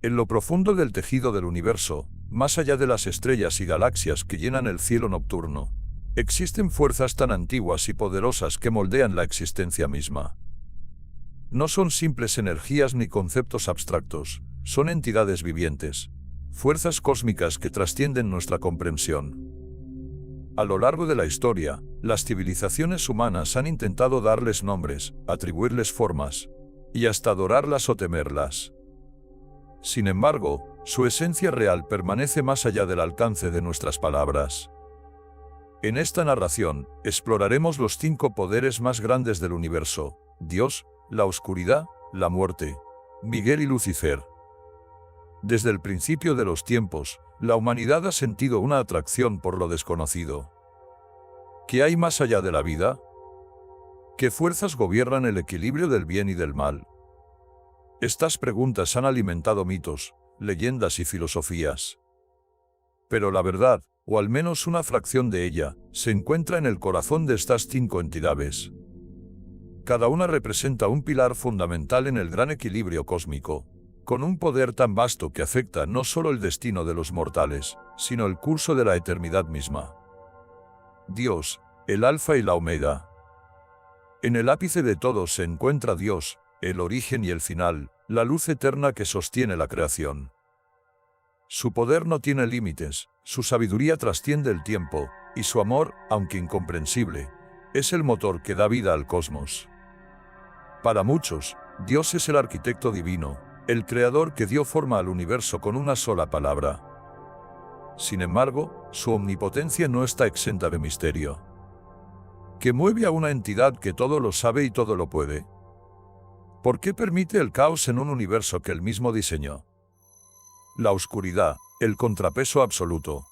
En lo profundo del tejido del universo, más allá de las estrellas y galaxias que llenan el cielo nocturno, existen fuerzas tan antiguas y poderosas que moldean la existencia misma. No son simples energías ni conceptos abstractos, son entidades vivientes, fuerzas cósmicas que trascienden nuestra comprensión. A lo largo de la historia, las civilizaciones humanas han intentado darles nombres, atribuirles formas, y hasta adorarlas o temerlas. Sin embargo, su esencia real permanece más allá del alcance de nuestras palabras. En esta narración, exploraremos los 5 poderes más grandes del universo: Dios, la oscuridad, la muerte, Miguel y Lucifer. Desde el principio de los tiempos, la humanidad ha sentido una atracción por lo desconocido. ¿Qué hay más allá de la vida? ¿Qué fuerzas gobiernan el equilibrio del bien y del mal? Estas preguntas han alimentado mitos, leyendas y filosofías. Pero la verdad, o al menos una fracción de ella, se encuentra en el corazón de estas 5 entidades. Cada una representa un pilar fundamental en el gran equilibrio cósmico, con un poder tan vasto que afecta no solo el destino de los mortales, sino el curso de la eternidad misma. Dios, el Alfa y la Omega. En el ápice de todo se encuentra Dios, el origen y el final, la luz eterna que sostiene la creación. Su poder no tiene límites, su sabiduría trasciende el tiempo, y su amor, aunque incomprensible, es el motor que da vida al cosmos. Para muchos, Dios es el arquitecto divino, el creador que dio forma al universo con una sola palabra. Sin embargo, su omnipotencia no está exenta de misterio. ¿Qué mueve a una entidad que todo lo sabe y todo lo puede? ¿Por qué permite el caos en un universo que él mismo diseñó? La oscuridad, el contrapeso absoluto.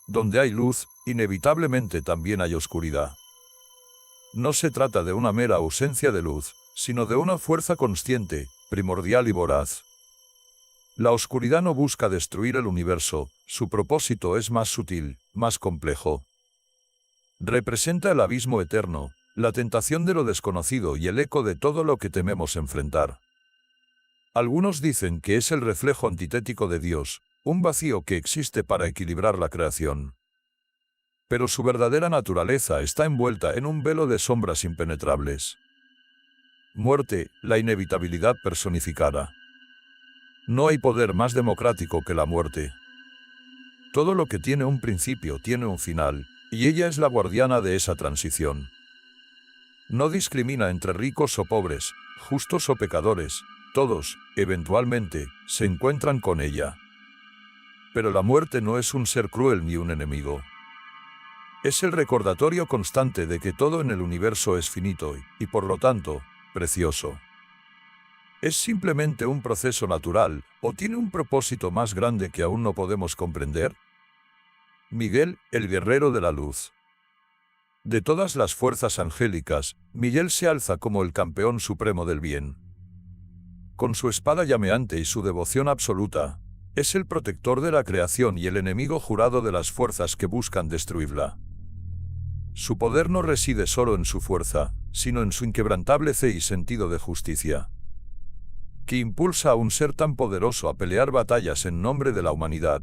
Donde hay luz, inevitablemente también hay oscuridad. No se trata de una mera ausencia de luz, sino de una fuerza consciente, primordial y voraz. La oscuridad no busca destruir el universo, su propósito es más sutil, más complejo. Representa el abismo eterno, la tentación de lo desconocido y el eco de todo lo que tememos enfrentar. Algunos dicen que es el reflejo antitético de Dios, un vacío que existe para equilibrar la creación. Pero su verdadera naturaleza está envuelta en un velo de sombras impenetrables. Muerte, la inevitabilidad personificada. No hay poder más democrático que la muerte. Todo lo que tiene un principio tiene un final, y ella es la guardiana de esa transición. No discrimina entre ricos o pobres, justos o pecadores, todos, eventualmente, se encuentran con ella. Pero la muerte no es un ser cruel ni un enemigo. Es el recordatorio constante de que todo en el universo es finito y, por lo tanto, precioso. ¿Es simplemente un proceso natural, o tiene un propósito más grande que aún no podemos comprender? Miguel, el guerrero de la luz. De todas las fuerzas angélicas, Miguel se alza como el campeón supremo del bien. Con su espada llameante y su devoción absoluta, es el protector de la creación y el enemigo jurado de las fuerzas que buscan destruirla. Su poder no reside solo en su fuerza, sino en su inquebrantable fe y sentido de justicia, que impulsa a un ser tan poderoso a pelear batallas en nombre de la humanidad,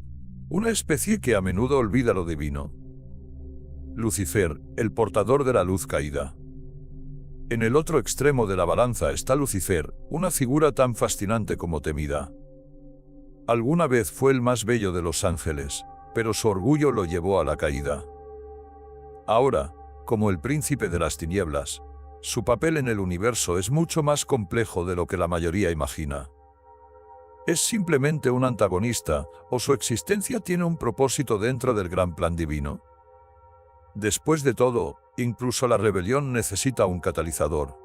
una especie que a menudo olvida lo divino. Lucifer, el portador de la luz caída. En el otro extremo de la balanza está Lucifer, una figura tan fascinante como temida. Alguna vez fue el más bello de los ángeles, pero su orgullo lo llevó a la caída. Ahora, como el príncipe de las tinieblas, su papel en el universo es mucho más complejo de lo que la mayoría imagina. ¿Es simplemente un antagonista, o su existencia tiene un propósito dentro del gran plan divino? Después de todo, incluso la rebelión necesita un catalizador.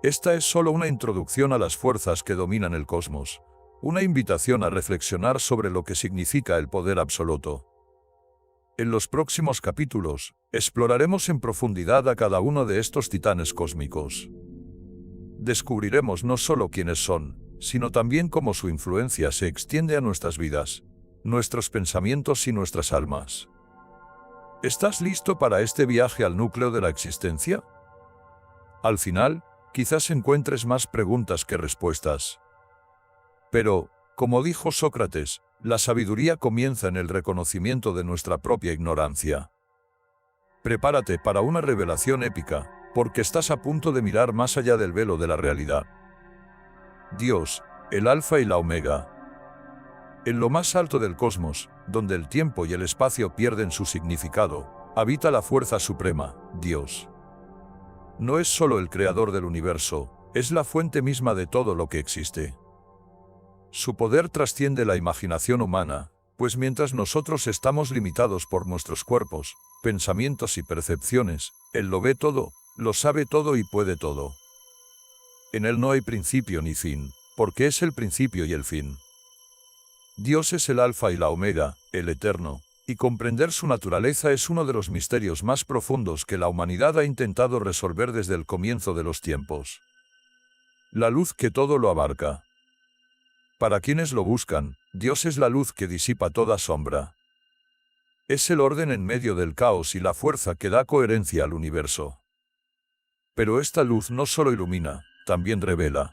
Esta es solo una introducción a las fuerzas que dominan el cosmos, una invitación a reflexionar sobre lo que significa el poder absoluto. En los próximos capítulos, exploraremos en profundidad a cada uno de estos titanes cósmicos. Descubriremos no solo quiénes son, sino también cómo su influencia se extiende a nuestras vidas, nuestros pensamientos y nuestras almas. ¿Estás listo para este viaje al núcleo de la existencia? Al final, quizás encuentres más preguntas que respuestas. Pero, como dijo Sócrates, la sabiduría comienza en el reconocimiento de nuestra propia ignorancia. Prepárate para una revelación épica, porque estás a punto de mirar más allá del velo de la realidad. Dios, el Alfa y la Omega. En lo más alto del cosmos, donde el tiempo y el espacio pierden su significado, habita la fuerza suprema, Dios. No es solo el creador del universo, es la fuente misma de todo lo que existe. Su poder trasciende la imaginación humana, pues mientras nosotros estamos limitados por nuestros cuerpos, pensamientos y percepciones, Él lo ve todo, lo sabe todo y puede todo. En Él no hay principio ni fin, porque es el principio y el fin. Dios es el Alfa y la Omega, el Eterno, y comprender su naturaleza es uno de los misterios más profundos que la humanidad ha intentado resolver desde el comienzo de los tiempos. La luz que todo lo abarca. Para quienes lo buscan, Dios es la luz que disipa toda sombra. Es el orden en medio del caos y la fuerza que da coherencia al universo. Pero esta luz no solo ilumina, también revela.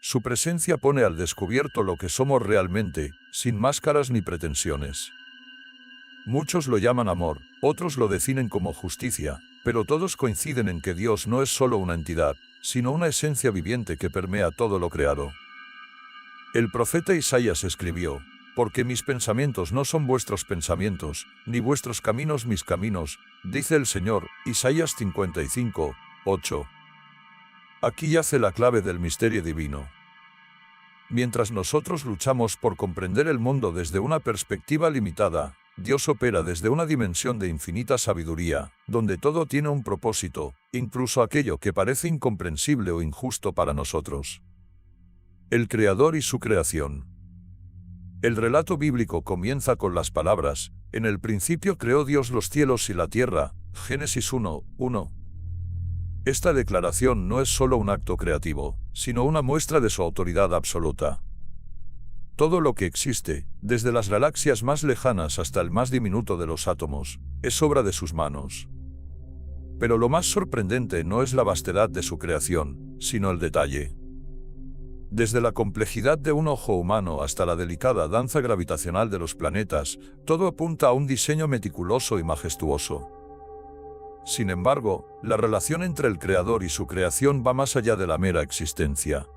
Su presencia pone al descubierto lo que somos realmente, sin máscaras ni pretensiones. Muchos lo llaman amor, otros lo definen como justicia, pero todos coinciden en que Dios no es solo una entidad, sino una esencia viviente que permea todo lo creado. El profeta Isaías escribió: «Porque mis pensamientos no son vuestros pensamientos, ni vuestros caminos mis caminos, dice el Señor». Isaías 55, 8. Aquí yace la clave del misterio divino. Mientras nosotros luchamos por comprender el mundo desde una perspectiva limitada, Dios opera desde una dimensión de infinita sabiduría, donde todo tiene un propósito, incluso aquello que parece incomprensible o injusto para nosotros. El Creador y su creación. El relato bíblico comienza con las palabras: «En el principio creó Dios los cielos y la tierra». Génesis 1, 1. Esta declaración no es solo un acto creativo, sino una muestra de su autoridad absoluta. Todo lo que existe, desde las galaxias más lejanas hasta el más diminuto de los átomos, es obra de sus manos. Pero lo más sorprendente no es la vastedad de su creación, sino el detalle. Desde la complejidad de un ojo humano hasta la delicada danza gravitacional de los planetas, todo apunta a un diseño meticuloso y majestuoso. Sin embargo, la relación entre el Creador y su creación va más allá de la mera existencia.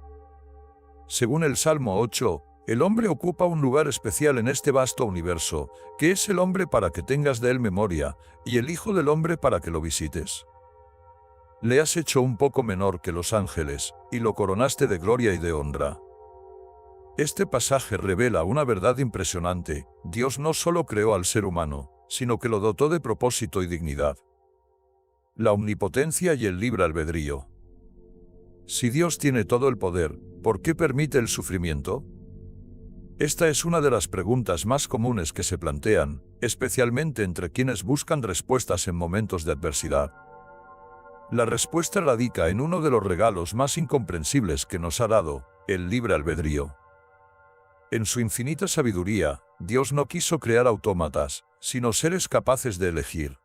Según el Salmo 8, el hombre ocupa un lugar especial en este vasto universo, que es el hombre para que tengas de él memoria, y el Hijo del Hombre para que lo visites. Le has hecho un poco menor que los ángeles, y lo coronaste de gloria y de honra. Este pasaje revela una verdad impresionante: Dios no solo creó al ser humano, sino que lo dotó de propósito y dignidad. La omnipotencia y el libre albedrío. Si Dios tiene todo el poder, ¿por qué permite el sufrimiento? Esta es una de las preguntas más comunes que se plantean, especialmente entre quienes buscan respuestas en momentos de adversidad. La respuesta radica en uno de los regalos más incomprensibles que nos ha dado: el libre albedrío. En su infinita sabiduría, Dios no quiso crear autómatas, sino seres capaces de elegir.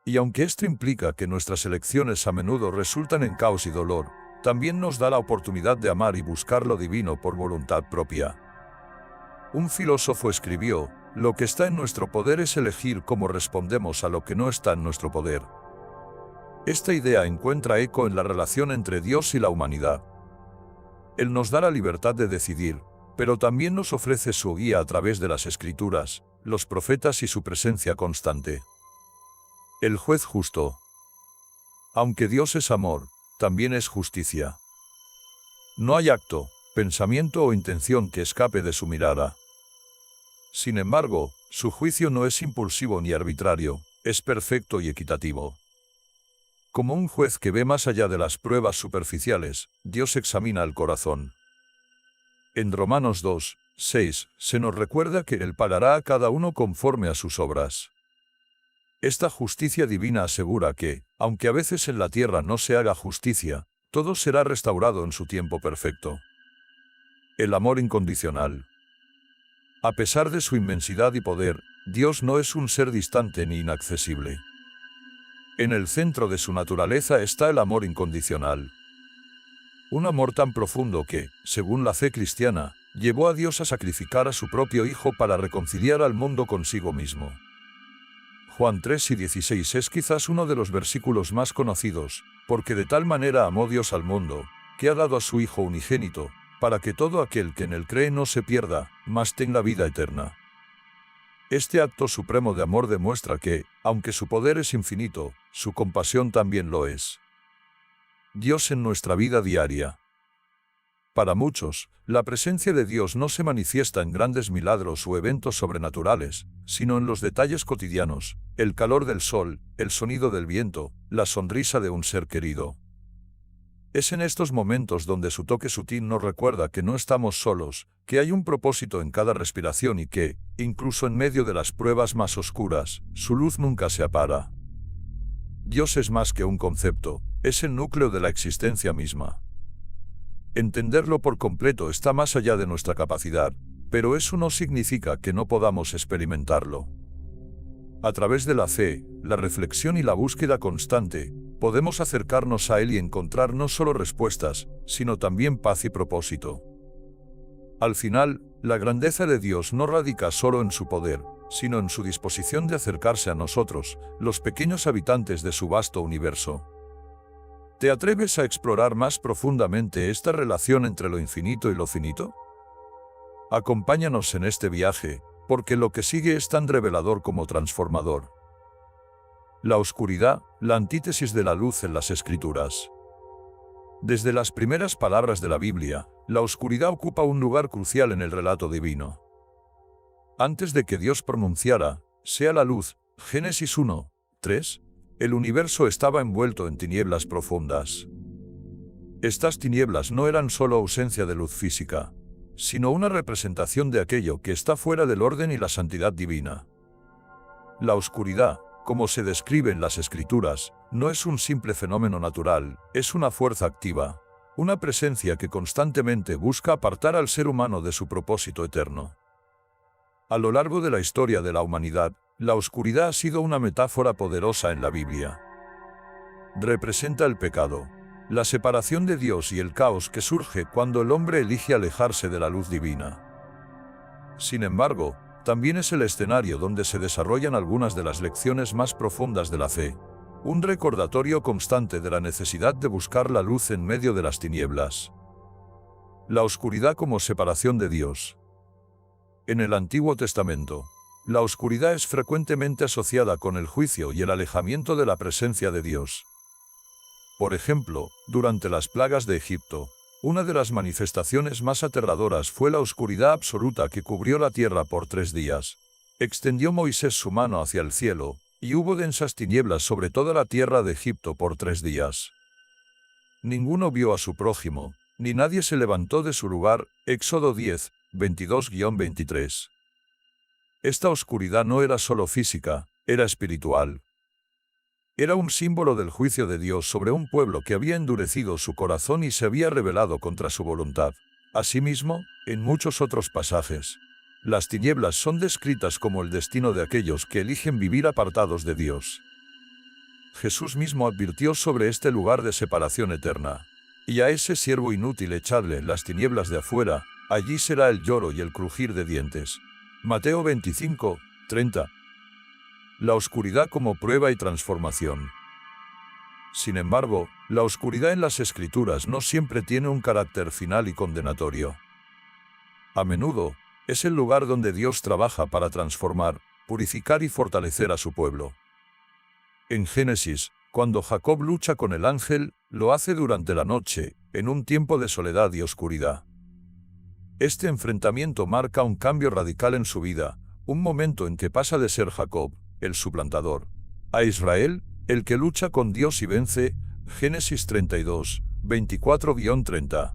Y aunque esto implica que nuestras elecciones a menudo resultan en caos y dolor, también nos da la oportunidad de amar y buscar lo divino por voluntad propia. Un filósofo escribió: «Lo que está en nuestro poder es elegir cómo respondemos a lo que no está en nuestro poder». Esta idea encuentra eco en la relación entre Dios y la humanidad. Él nos da la libertad de decidir, pero también nos ofrece su guía a través de las Escrituras, los profetas y su presencia constante. El juez justo. Aunque Dios es amor, también es justicia. No hay acto, pensamiento o intención que escape de su mirada. Sin embargo, su juicio no es impulsivo ni arbitrario, es perfecto y equitativo. Como un juez que ve más allá de las pruebas superficiales, Dios examina el corazón. En Romanos 2, 6, se nos recuerda que Él pagará a cada uno conforme a sus obras. Esta justicia divina asegura que, aunque a veces en la tierra no se haga justicia, todo será restaurado en su tiempo perfecto. El amor incondicional. A pesar de su inmensidad y poder, Dios no es un ser distante ni inaccesible. En el centro de su naturaleza está el amor incondicional. Un amor tan profundo que, según la fe cristiana, llevó a Dios a sacrificar a su propio Hijo para reconciliar al mundo consigo mismo. Juan 3:16 es quizás uno de los versículos más conocidos, porque de tal manera amó Dios al mundo, que ha dado a su Hijo unigénito, para que todo aquel que en él cree no se pierda, mas tenga vida eterna. Este acto supremo de amor demuestra que, aunque su poder es infinito, su compasión también lo es. Dios en nuestra vida diaria. Para muchos, la presencia de Dios no se manifiesta en grandes milagros o eventos sobrenaturales, sino en los detalles cotidianos, el calor del sol, el sonido del viento, la sonrisa de un ser querido. Es en estos momentos donde su toque sutil nos recuerda que no estamos solos, que hay un propósito en cada respiración y que, incluso en medio de las pruebas más oscuras, su luz nunca se apaga. Dios es más que un concepto, es el núcleo de la existencia misma. Entenderlo por completo está más allá de nuestra capacidad, pero eso no significa que no podamos experimentarlo. A través de la fe, la reflexión y la búsqueda constante, podemos acercarnos a Él y encontrar no solo respuestas, sino también paz y propósito. Al final, la grandeza de Dios no radica solo en su poder, sino en su disposición de acercarse a nosotros, los pequeños habitantes de su vasto universo. ¿Te atreves a explorar más profundamente esta relación entre lo infinito y lo finito? Acompáñanos en este viaje, porque lo que sigue es tan revelador como transformador. La oscuridad, la antítesis de la luz en las Escrituras. Desde las primeras palabras de la Biblia, la oscuridad ocupa un lugar crucial en el relato divino. Antes de que Dios pronunciara, sea la luz, Génesis 1:3, el universo estaba envuelto en tinieblas profundas. Estas tinieblas no eran solo ausencia de luz física, sino una representación de aquello que está fuera del orden y la santidad divina. La oscuridad, como se describe en las Escrituras, no es un simple fenómeno natural, es una fuerza activa, una presencia que constantemente busca apartar al ser humano de su propósito eterno. A lo largo de la historia de la humanidad, la oscuridad ha sido una metáfora poderosa en la Biblia. Representa el pecado, la separación de Dios y el caos que surge cuando el hombre elige alejarse de la luz divina. Sin embargo, también es el escenario donde se desarrollan algunas de las lecciones más profundas de la fe, un recordatorio constante de la necesidad de buscar la luz en medio de las tinieblas. La oscuridad como separación de Dios. En el Antiguo Testamento, la oscuridad es frecuentemente asociada con el juicio y el alejamiento de la presencia de Dios. Por ejemplo, durante las plagas de Egipto, una de las manifestaciones más aterradoras fue la oscuridad absoluta que cubrió la tierra por 3 días. Extendió Moisés su mano hacia el cielo, y hubo densas tinieblas sobre toda la tierra de Egipto por 3 días. Ninguno vio a su prójimo, ni nadie se levantó de su lugar. Éxodo 10, 22-23. Esta oscuridad no era solo física, era espiritual. Era un símbolo del juicio de Dios sobre un pueblo que había endurecido su corazón y se había rebelado contra su voluntad. Asimismo, en muchos otros pasajes, las tinieblas son descritas como el destino de aquellos que eligen vivir apartados de Dios. Jesús mismo advirtió sobre este lugar de separación eterna. Y a ese siervo inútil echadle en las tinieblas de afuera, allí será el lloro y el crujir de dientes. Mateo 25, 30. La oscuridad como prueba y transformación. Sin embargo, la oscuridad en las Escrituras no siempre tiene un carácter final y condenatorio. A menudo, es el lugar donde Dios trabaja para transformar, purificar y fortalecer a su pueblo. En Génesis, cuando Jacob lucha con el ángel, lo hace durante la noche, en un tiempo de soledad y oscuridad. Este enfrentamiento marca un cambio radical en su vida, un momento en que pasa de ser Jacob, el suplantador, a Israel, el que lucha con Dios y vence. Génesis 32, 24-30.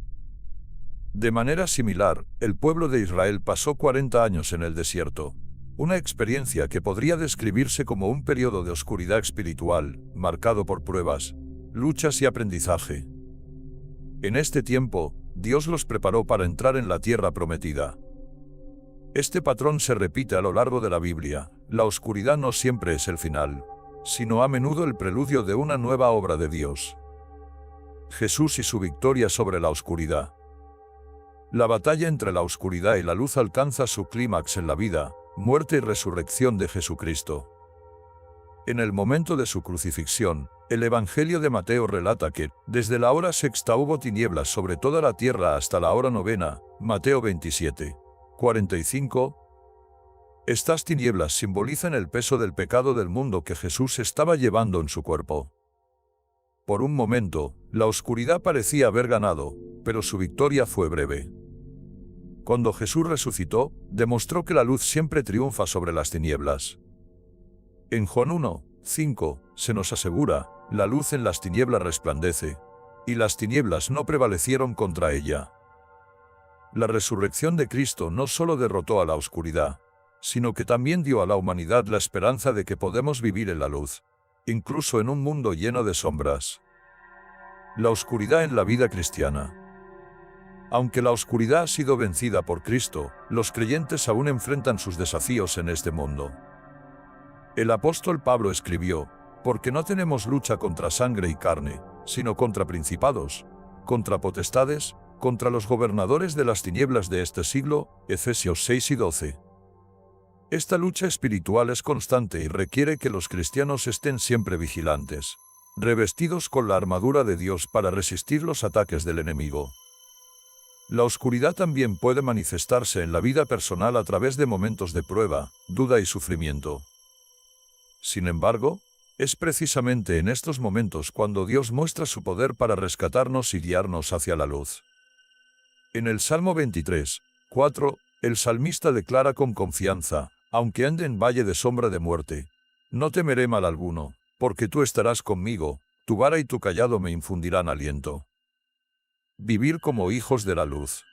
De manera similar, el pueblo de Israel pasó 40 años en el desierto, una experiencia que podría describirse como un periodo de oscuridad espiritual, marcado por pruebas, luchas y aprendizaje. En este tiempo, Dios los preparó para entrar en la tierra prometida. Este patrón se repite a lo largo de la Biblia. La oscuridad no siempre es el final, sino a menudo el preludio de una nueva obra de Dios. Jesús y su victoria sobre la oscuridad. La batalla entre la oscuridad y la luz alcanza su clímax en la vida, muerte y resurrección de Jesucristo. En el momento de su crucifixión, el Evangelio de Mateo relata que, desde la hora sexta hubo tinieblas sobre toda la tierra hasta la hora novena, Mateo 27, 45. Estas tinieblas simbolizan el peso del pecado del mundo que Jesús estaba llevando en su cuerpo. Por un momento, la oscuridad parecía haber ganado, pero su victoria fue breve. Cuando Jesús resucitó, demostró que la luz siempre triunfa sobre las tinieblas. En Juan 1, 5, se nos asegura, la luz en las tinieblas resplandece, y las tinieblas no prevalecieron contra ella. La resurrección de Cristo no solo derrotó a la oscuridad, sino que también dio a la humanidad la esperanza de que podemos vivir en la luz, incluso en un mundo lleno de sombras. La oscuridad en la vida cristiana. Aunque la oscuridad ha sido vencida por Cristo, los creyentes aún enfrentan sus desafíos en este mundo. El apóstol Pablo escribió, porque no tenemos lucha contra sangre y carne, sino contra principados, contra potestades, contra los gobernadores de las tinieblas de este siglo, Efesios 6 y 12. Esta lucha espiritual es constante y requiere que los cristianos estén siempre vigilantes, revestidos con la armadura de Dios para resistir los ataques del enemigo. La oscuridad también puede manifestarse en la vida personal a través de momentos de prueba, duda y sufrimiento. Sin embargo, es precisamente en estos momentos cuando Dios muestra su poder para rescatarnos y guiarnos hacia la luz. En el Salmo 23, 4, el salmista declara con confianza, aunque ande en valle de sombra de muerte, no temeré mal alguno, porque tú estarás conmigo, tu vara y tu cayado me infundirán aliento. Vivir como hijos de la luz.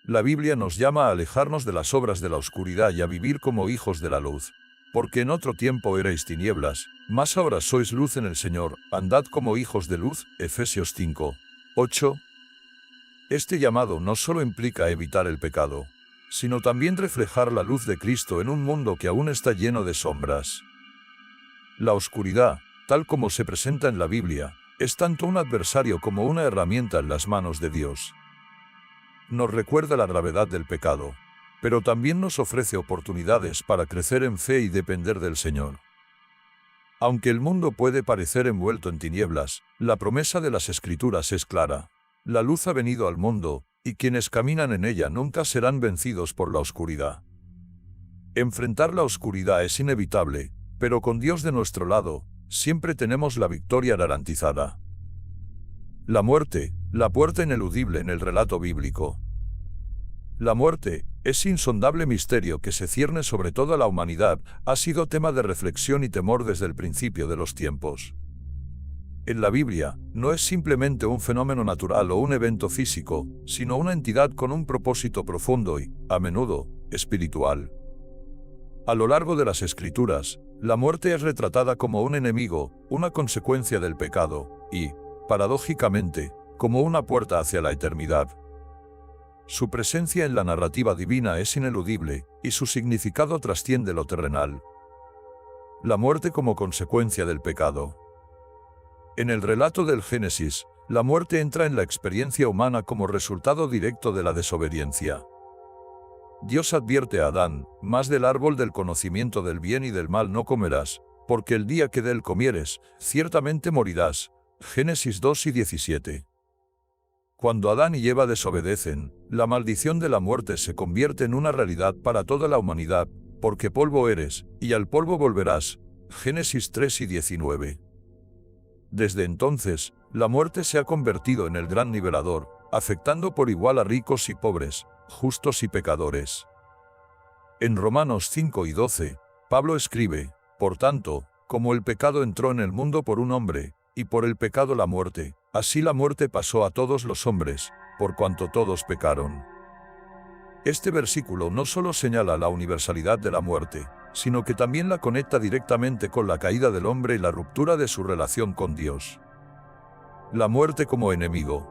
La Biblia nos llama a alejarnos de las obras de la oscuridad y a vivir como hijos de la luz. Porque en otro tiempo erais tinieblas, mas ahora sois luz en el Señor, andad como hijos de luz, Efesios 5, 8. Este llamado no solo implica evitar el pecado, sino también reflejar la luz de Cristo en un mundo que aún está lleno de sombras. La oscuridad, tal como se presenta en la Biblia, es tanto un adversario como una herramienta en las manos de Dios. Nos recuerda la gravedad del pecado, pero también nos ofrece oportunidades para crecer en fe y depender del Señor. Aunque el mundo puede parecer envuelto en tinieblas, la promesa de las Escrituras es clara. La luz ha venido al mundo, y quienes caminan en ella nunca serán vencidos por la oscuridad. Enfrentar la oscuridad es inevitable, pero con Dios de nuestro lado, siempre tenemos la victoria garantizada. La muerte, la puerta ineludible en el relato bíblico. La muerte, ese insondable misterio que se cierne sobre toda la humanidad, ha sido tema de reflexión y temor desde el principio de los tiempos. En la Biblia, no es simplemente un fenómeno natural o un evento físico, sino una entidad con un propósito profundo y, a menudo, espiritual. A lo largo de las Escrituras, la muerte es retratada como un enemigo, una consecuencia del pecado, y, paradójicamente, como una puerta hacia la eternidad. Su presencia en la narrativa divina es ineludible, y su significado trasciende lo terrenal. La muerte como consecuencia del pecado. En el relato del Génesis, la muerte entra en la experiencia humana como resultado directo de la desobediencia. Dios advierte a Adán, más del árbol del conocimiento del bien y del mal no comerás, porque el día que de él comieres, ciertamente morirás. Génesis 2 y 17. Cuando Adán y Eva desobedecen, la maldición de la muerte se convierte en una realidad para toda la humanidad, porque polvo eres, y al polvo volverás. Génesis 3 y 19. Desde entonces, la muerte se ha convertido en el gran nivelador, afectando por igual a ricos y pobres, justos y pecadores. En Romanos 5 y 12, Pablo escribe, por tanto, como el pecado entró en el mundo por un hombre, y por el pecado la muerte, así la muerte pasó a todos los hombres, por cuanto todos pecaron. Este versículo no solo señala la universalidad de la muerte, sino que también la conecta directamente con la caída del hombre y la ruptura de su relación con Dios. La muerte como enemigo.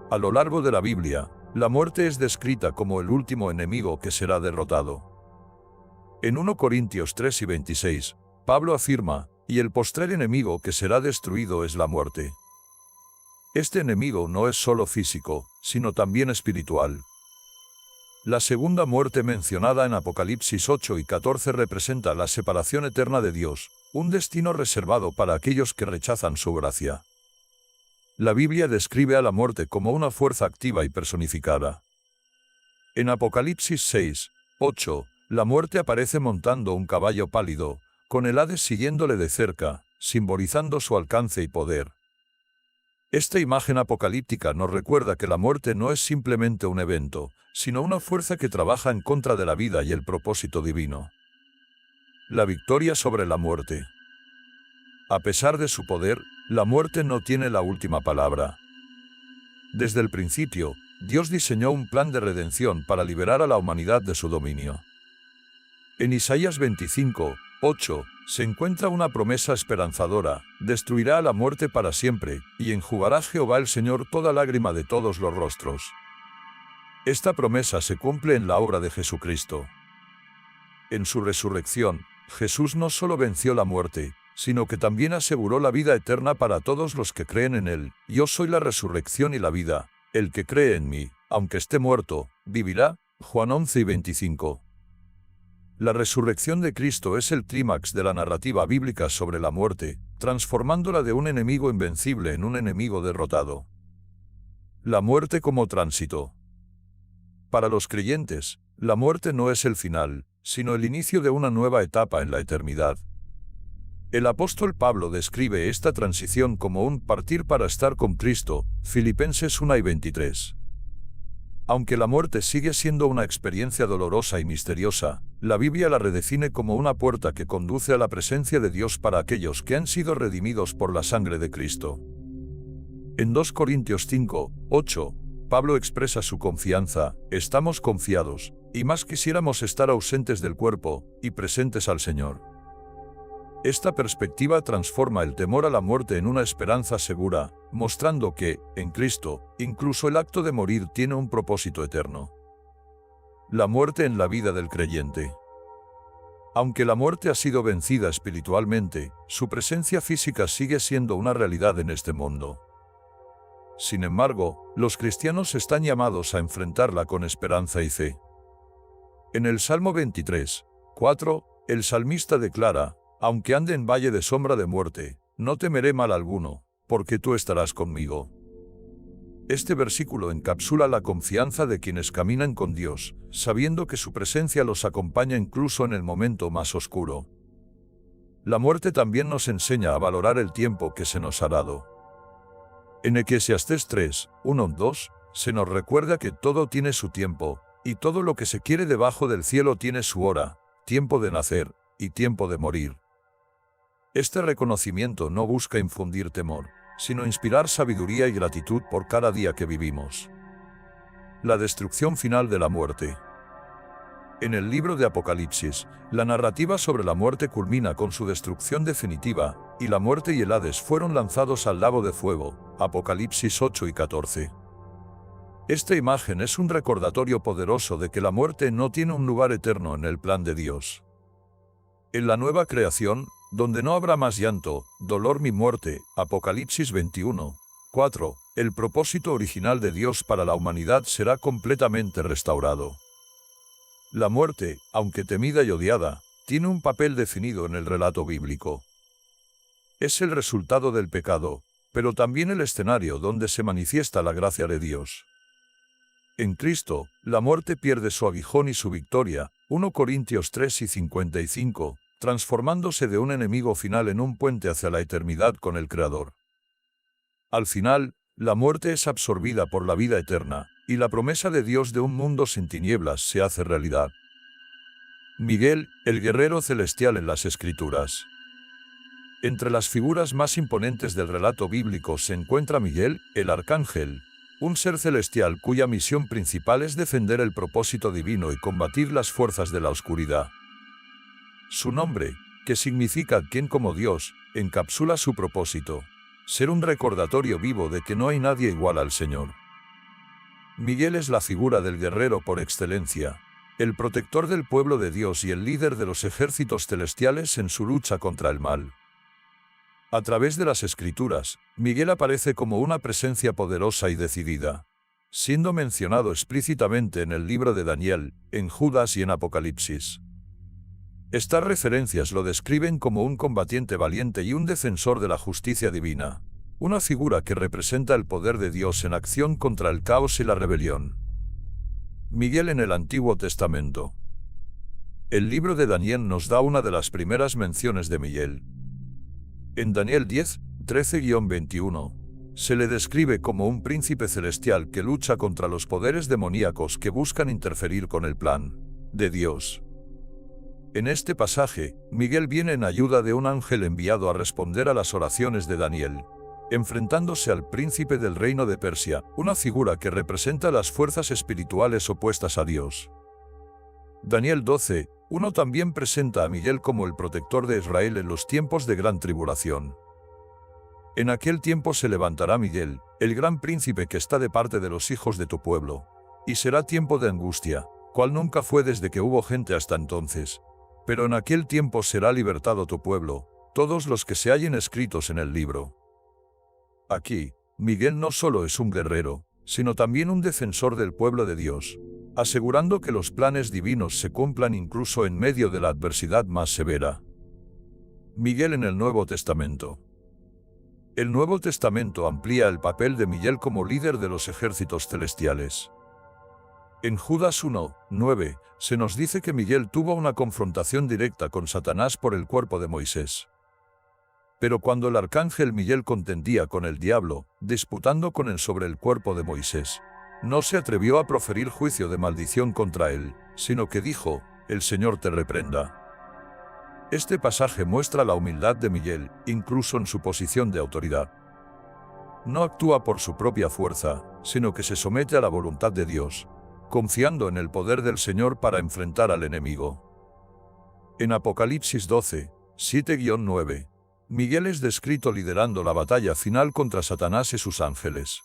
A lo largo de la Biblia, la muerte es descrita como el último enemigo que será derrotado. En 1 Corintios 3 y 26, Pablo afirma, y el postrer enemigo que será destruido es la muerte. Este enemigo no es solo físico, sino también espiritual. La segunda muerte mencionada en Apocalipsis 8 y 14 representa la separación eterna de Dios, un destino reservado para aquellos que rechazan su gracia. La Biblia describe a la muerte como una fuerza activa y personificada. En Apocalipsis 6, 8, la muerte aparece montando un caballo pálido, con el Hades siguiéndole de cerca, simbolizando su alcance y poder. Esta imagen apocalíptica nos recuerda que la muerte no es simplemente un evento, sino una fuerza que trabaja en contra de la vida y el propósito divino. La victoria sobre la muerte. A pesar de su poder, la muerte no tiene la última palabra. Desde el principio, Dios diseñó un plan de redención para liberar a la humanidad de su dominio. En Isaías 25, 8, se encuentra una promesa esperanzadora: destruirá a la muerte para siempre, y enjugará Jehová el Señor toda lágrima de todos los rostros. Esta promesa se cumple en la obra de Jesucristo. En su resurrección, Jesús no solo venció la muerte, sino que también aseguró la vida eterna para todos los que creen en Él. Yo soy la resurrección y la vida. El que cree en mí, aunque esté muerto, vivirá. Juan 11 y 25. La resurrección de Cristo es el clímax de la narrativa bíblica sobre la muerte, transformándola de un enemigo invencible en un enemigo derrotado. La muerte como tránsito. Para los creyentes, la muerte no es el final, sino el inicio de una nueva etapa en la eternidad. El apóstol Pablo describe esta transición como un partir para estar con Cristo, Filipenses 1 y 23. Aunque la muerte sigue siendo una experiencia dolorosa y misteriosa, la Biblia la redefine como una puerta que conduce a la presencia de Dios para aquellos que han sido redimidos por la sangre de Cristo. En 2 Corintios 5, 8, Pablo expresa su confianza: estamos confiados, y más quisiéramos estar ausentes del cuerpo, y presentes al Señor. Esta perspectiva transforma el temor a la muerte en una esperanza segura, mostrando que, en Cristo, incluso el acto de morir tiene un propósito eterno. La muerte en la vida del creyente. Aunque la muerte ha sido vencida espiritualmente, su presencia física sigue siendo una realidad en este mundo. Sin embargo, los cristianos están llamados a enfrentarla con esperanza y fe. En el Salmo 23, 4, el salmista declara: aunque ande en valle de sombra de muerte, no temeré mal alguno, porque tú estarás conmigo. Este versículo encapsula la confianza de quienes caminan con Dios, sabiendo que su presencia los acompaña incluso en el momento más oscuro. La muerte también nos enseña a valorar el tiempo que se nos ha dado. En Eclesiastés 3, 1-2, se nos recuerda que todo tiene su tiempo, y todo lo que se quiere debajo del cielo tiene su hora, tiempo de nacer y tiempo de morir. Este reconocimiento no busca infundir temor, sino inspirar sabiduría y gratitud por cada día que vivimos. La destrucción final de la muerte. En el libro de Apocalipsis, la narrativa sobre la muerte culmina con su destrucción definitiva, y la muerte y el Hades fueron lanzados al lago de fuego. Apocalipsis 8 y 14. Esta imagen es un recordatorio poderoso de que la muerte no tiene un lugar eterno en el plan de Dios. En la nueva creación, donde no habrá más llanto, dolor ni muerte, Apocalipsis 21, 4, el propósito original de Dios para la humanidad será completamente restaurado. La muerte, aunque temida y odiada, tiene un papel definido en el relato bíblico. Es el resultado del pecado, pero también el escenario donde se manifiesta la gracia de Dios. En Cristo, la muerte pierde su aguijón y su victoria, 1 Corintios 3 y 55, transformándose de un enemigo final en un puente hacia la eternidad con el Creador. Al final, la muerte es absorbida por la vida eterna, y la promesa de Dios de un mundo sin tinieblas se hace realidad. Miguel, el guerrero celestial en las Escrituras. Entre las figuras más imponentes del relato bíblico se encuentra Miguel, el arcángel, un ser celestial cuya misión principal es defender el propósito divino y combatir las fuerzas de la oscuridad. Su nombre, que significa quien como Dios, encapsula su propósito: ser un recordatorio vivo de que no hay nadie igual al Señor. Miguel es la figura del guerrero por excelencia, el protector del pueblo de Dios y el líder de los ejércitos celestiales en su lucha contra el mal. A través de las Escrituras, Miguel aparece como una presencia poderosa y decidida, siendo mencionado explícitamente en el libro de Daniel, en Judas y en Apocalipsis. Estas referencias lo describen como un combatiente valiente y un defensor de la justicia divina, una figura que representa el poder de Dios en acción contra el caos y la rebelión. Miguel en el Antiguo Testamento. El libro de Daniel nos da una de las primeras menciones de Miguel. En Daniel 10, 13-21, se le describe como un príncipe celestial que lucha contra los poderes demoníacos que buscan interferir con el plan de Dios. En este pasaje, Miguel viene en ayuda de un ángel enviado a responder a las oraciones de Daniel, enfrentándose al príncipe del reino de Persia, una figura que representa las fuerzas espirituales opuestas a Dios. Daniel 12, 1 también presenta a Miguel como el protector de Israel en los tiempos de gran tribulación. En aquel tiempo se levantará Miguel, el gran príncipe que está de parte de los hijos de tu pueblo, y será tiempo de angustia, cual nunca fue desde que hubo gente hasta entonces. Pero en aquel tiempo será libertado tu pueblo, todos los que se hallen escritos en el libro. Aquí, Miguel no solo es un guerrero, sino también un defensor del pueblo de Dios, asegurando que los planes divinos se cumplan incluso en medio de la adversidad más severa. Miguel en el Nuevo Testamento. El Nuevo Testamento amplía el papel de Miguel como líder de los ejércitos celestiales. En Judas 1, 9, se nos dice que Miguel tuvo una confrontación directa con Satanás por el cuerpo de Moisés. Pero cuando el arcángel Miguel contendía con el diablo, disputando con él sobre el cuerpo de Moisés, no se atrevió a proferir juicio de maldición contra él, sino que dijo, «El Señor te reprenda». Este pasaje muestra la humildad de Miguel, incluso en su posición de autoridad. No actúa por su propia fuerza, sino que se somete a la voluntad de Dios, confiando en el poder del Señor para enfrentar al enemigo. En Apocalipsis 12, 7-9, Miguel es descrito liderando la batalla final contra Satanás y sus ángeles.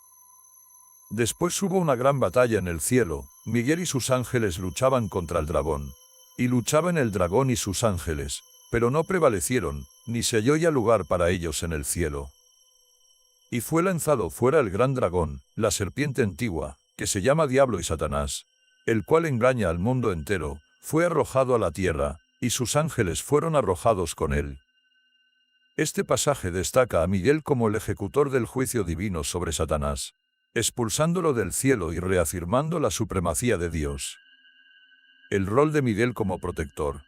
Después hubo una gran batalla en el cielo, Miguel y sus ángeles luchaban contra el dragón. Y luchaban el dragón y sus ángeles, pero no prevalecieron, ni se halló ya lugar para ellos en el cielo. Y fue lanzado fuera el gran dragón, la serpiente antigua, que se llama Diablo y Satanás, el cual engaña al mundo entero, fue arrojado a la tierra, y sus ángeles fueron arrojados con él. Este pasaje destaca a Miguel como el ejecutor del juicio divino sobre Satanás, expulsándolo del cielo y reafirmando la supremacía de Dios. El rol de Miguel como protector.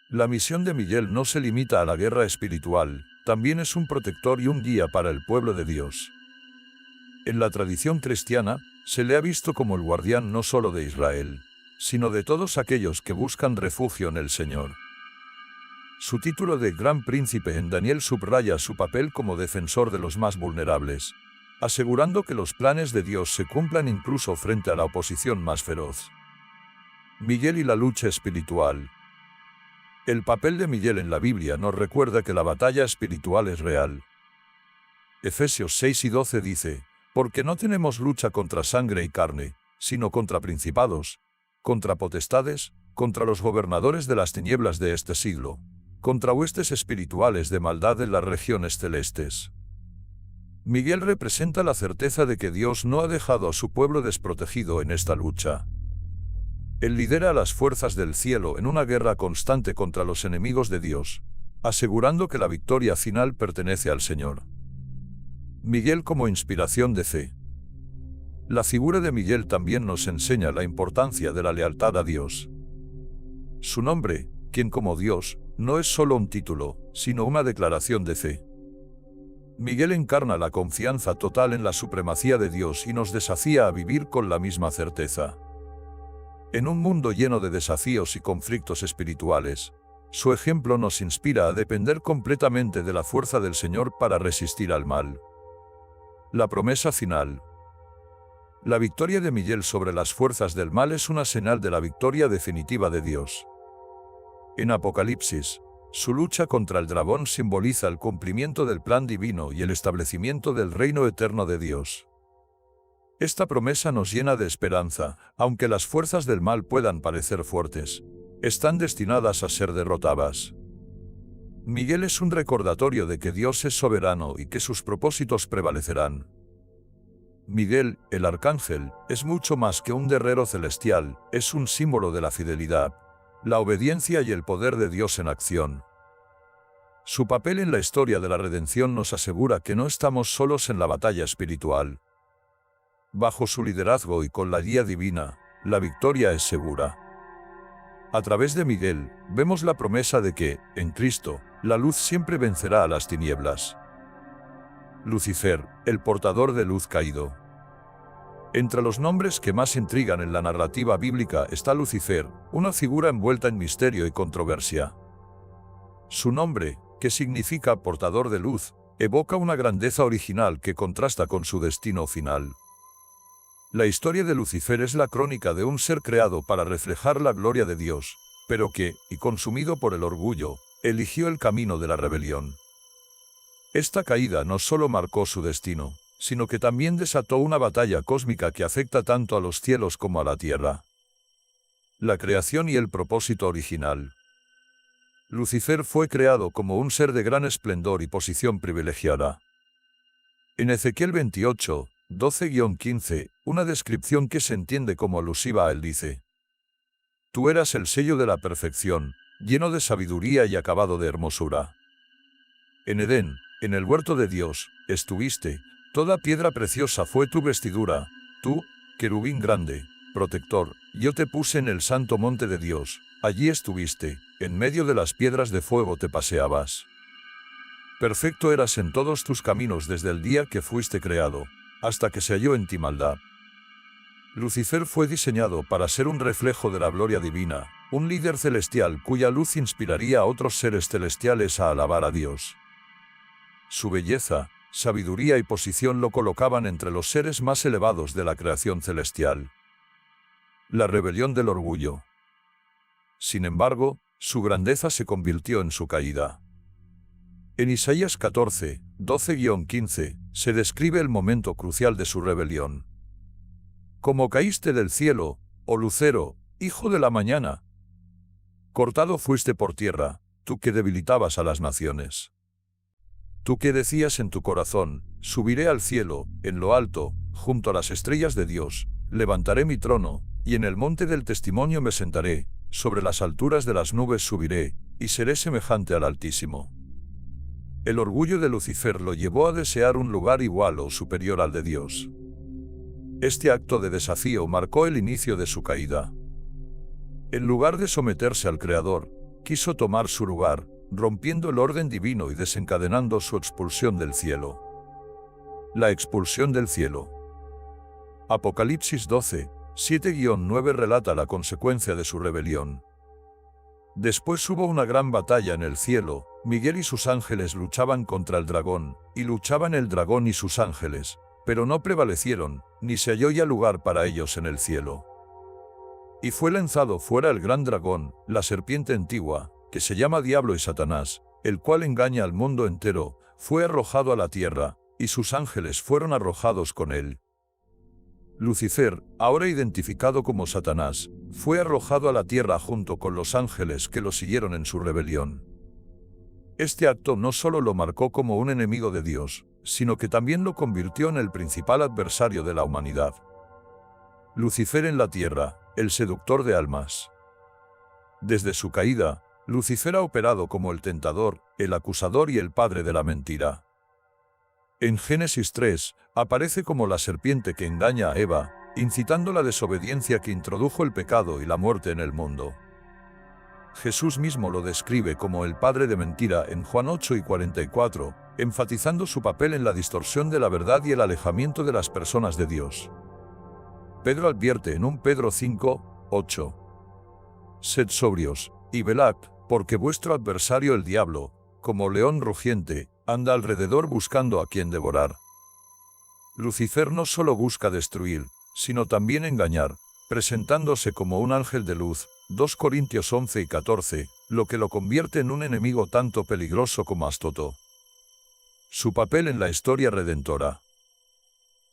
La misión de Miguel no se limita a la guerra espiritual, también es un protector y un guía para el pueblo de Dios. En la tradición cristiana, se le ha visto como el guardián no solo de Israel, sino de todos aquellos que buscan refugio en el Señor. Su título de Gran Príncipe en Daniel subraya su papel como defensor de los más vulnerables, asegurando que los planes de Dios se cumplan incluso frente a la oposición más feroz. Miguel y la lucha espiritual. El papel de Miguel en la Biblia nos recuerda que la batalla espiritual es real. Efesios 6:12 dice, «Porque no tenemos lucha contra sangre y carne, sino contra principados, contra potestades, contra los gobernadores de las tinieblas de este siglo, contra huestes espirituales de maldad en las regiones celestes». Miguel representa la certeza de que Dios no ha dejado a su pueblo desprotegido en esta lucha. Él lidera a las fuerzas del cielo en una guerra constante contra los enemigos de Dios, asegurando que la victoria final pertenece al Señor. Miguel como inspiración de fe. La figura de Miguel también nos enseña la importancia de la lealtad a Dios. Su nombre, quien como Dios, no es solo un título, sino una declaración de fe. Miguel encarna la confianza total en la supremacía de Dios y nos desafía a vivir con la misma certeza. En un mundo lleno de desafíos y conflictos espirituales, su ejemplo nos inspira a depender completamente de la fuerza del Señor para resistir al mal. La promesa final. La victoria de Miguel sobre las fuerzas del mal es una señal de la victoria definitiva de Dios. En Apocalipsis, su lucha contra el dragón simboliza el cumplimiento del plan divino y el establecimiento del reino eterno de Dios. Esta promesa nos llena de esperanza, aunque las fuerzas del mal puedan parecer fuertes, están destinadas a ser derrotadas. Miguel es un recordatorio de que Dios es soberano y que sus propósitos prevalecerán. Miguel, el arcángel, es mucho más que un guerrero celestial, es un símbolo de la fidelidad, la obediencia y el poder de Dios en acción. Su papel en la historia de la redención nos asegura que no estamos solos en la batalla espiritual. Bajo su liderazgo y con la guía divina, la victoria es segura. A través de Miguel, vemos la promesa de que, en Cristo, la luz siempre vencerá a las tinieblas. Lucifer, el portador de luz caído. Entre los nombres que más intrigan en la narrativa bíblica está Lucifer, una figura envuelta en misterio y controversia. Su nombre, que significa portador de luz, evoca una grandeza original que contrasta con su destino final. La historia de Lucifer es la crónica de un ser creado para reflejar la gloria de Dios, pero que, y consumido por el orgullo, eligió el camino de la rebelión. Esta caída no solo marcó su destino, sino que también desató una batalla cósmica que afecta tanto a los cielos como a la tierra. La creación y el propósito original. Lucifer fue creado como un ser de gran esplendor y posición privilegiada. En Ezequiel 28, 12-15, una descripción que se entiende como alusiva a él dice: Tú eras el sello de la perfección, lleno de sabiduría y acabado de hermosura. En Edén, en el huerto de Dios, estuviste, toda piedra preciosa fue tu vestidura, tú, querubín grande, protector, yo te puse en el santo monte de Dios, allí estuviste, en medio de las piedras de fuego te paseabas. Perfecto eras en todos tus caminos desde el día que fuiste creado, hasta que se halló en ti maldad. Lucifer fue diseñado para ser un reflejo de la gloria divina, un líder celestial cuya luz inspiraría a otros seres celestiales a alabar a Dios. Su belleza, sabiduría y posición lo colocaban entre los seres más elevados de la creación celestial. La rebelión del orgullo. Sin embargo, su grandeza se convirtió en su caída. En Isaías 14, 12-15, se describe el momento crucial de su rebelión. Como caíste del cielo, oh lucero, hijo de la mañana. Cortado fuiste por tierra, tú que debilitabas a las naciones. Tú que decías en tu corazón, subiré al cielo, en lo alto, junto a las estrellas de Dios, levantaré mi trono, y en el monte del testimonio me sentaré, sobre las alturas de las nubes subiré, y seré semejante al Altísimo. El orgullo de Lucifer lo llevó a desear un lugar igual o superior al de Dios. Este acto de desafío marcó el inicio de su caída. En lugar de someterse al Creador, quiso tomar su lugar, rompiendo el orden divino y desencadenando su expulsión del cielo. La expulsión del cielo. Apocalipsis 12, 7-9 relata la consecuencia de su rebelión. Después hubo una gran batalla en el cielo, Miguel y sus ángeles luchaban contra el dragón, y luchaban el dragón y sus ángeles, pero no prevalecieron, ni se halló ya lugar para ellos en el cielo. Y fue lanzado fuera el gran dragón, la serpiente antigua, que se llama Diablo y Satanás, el cual engaña al mundo entero, fue arrojado a la tierra, y sus ángeles fueron arrojados con él. Lucifer, ahora identificado como Satanás, fue arrojado a la tierra junto con los ángeles que lo siguieron en su rebelión. Este acto no solo lo marcó como un enemigo de Dios, sino que también lo convirtió en el principal adversario de la humanidad. Lucifer en la tierra, el seductor de almas. Desde su caída, Lucifer ha operado como el tentador, el acusador y el padre de la mentira. En Génesis 3, aparece como la serpiente que engaña a Eva, incitando la desobediencia que introdujo el pecado y la muerte en el mundo. Jesús mismo lo describe como el padre de mentira en Juan 8:44, enfatizando su papel en la distorsión de la verdad y el alejamiento de las personas de Dios. Pedro advierte en 1 Pedro 5:8: Sed sobrios, y velad, porque vuestro adversario el diablo, como león rugiente, anda alrededor buscando a quien devorar. Lucifer no solo busca destruir, sino también engañar, presentándose como un ángel de luz, 2 Corintios 11:14, lo que lo convierte en un enemigo tanto peligroso como astuto. Su papel en la historia redentora.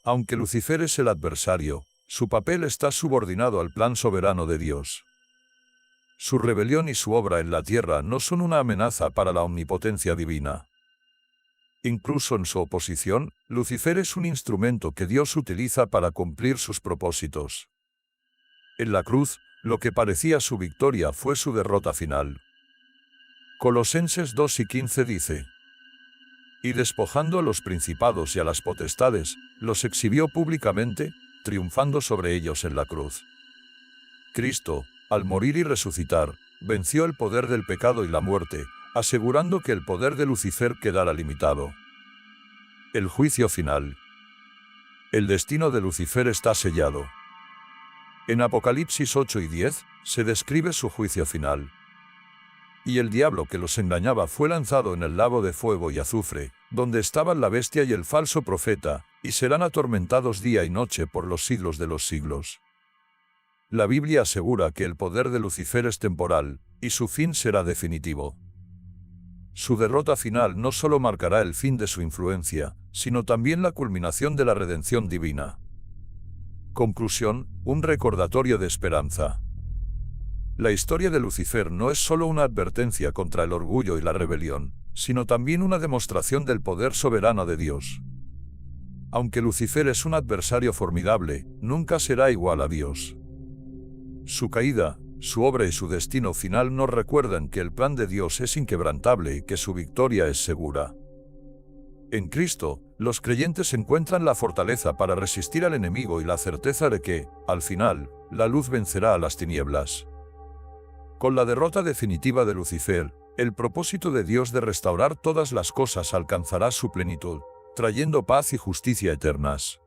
Aunque Lucifer es el adversario, su papel está subordinado al plan soberano de Dios. Su rebelión y su obra en la tierra no son una amenaza para la omnipotencia divina. Incluso en su oposición, Lucifer es un instrumento que Dios utiliza para cumplir sus propósitos. En la cruz, lo que parecía su victoria fue su derrota final. Colosenses 2:15 dice: y despojando a los principados y a las potestades, los exhibió públicamente, triunfando sobre ellos en la cruz. Cristo, al morir y resucitar, venció el poder del pecado y la muerte, asegurando que el poder de Lucifer quedara limitado. El juicio final. El destino de Lucifer está sellado. En Apocalipsis 8 y 10, se describe su juicio final. Y el diablo que los engañaba fue lanzado en el lago de fuego y azufre, donde estaban la bestia y el falso profeta, y serán atormentados día y noche por los siglos de los siglos. La Biblia asegura que el poder de Lucifer es temporal, y su fin será definitivo. Su derrota final no solo marcará el fin de su influencia, sino también la culminación de la redención divina. Conclusión, un recordatorio de esperanza. La historia de Lucifer no es solo una advertencia contra el orgullo y la rebelión, sino también una demostración del poder soberano de Dios. Aunque Lucifer es un adversario formidable, nunca será igual a Dios. Su caída, su obra y su destino final nos recuerdan que el plan de Dios es inquebrantable y que su victoria es segura. En Cristo, los creyentes encuentran la fortaleza para resistir al enemigo y la certeza de que, al final, la luz vencerá a las tinieblas. Con la derrota definitiva de Lucifer, el propósito de Dios de restaurar todas las cosas alcanzará su plenitud, trayendo paz y justicia eternas.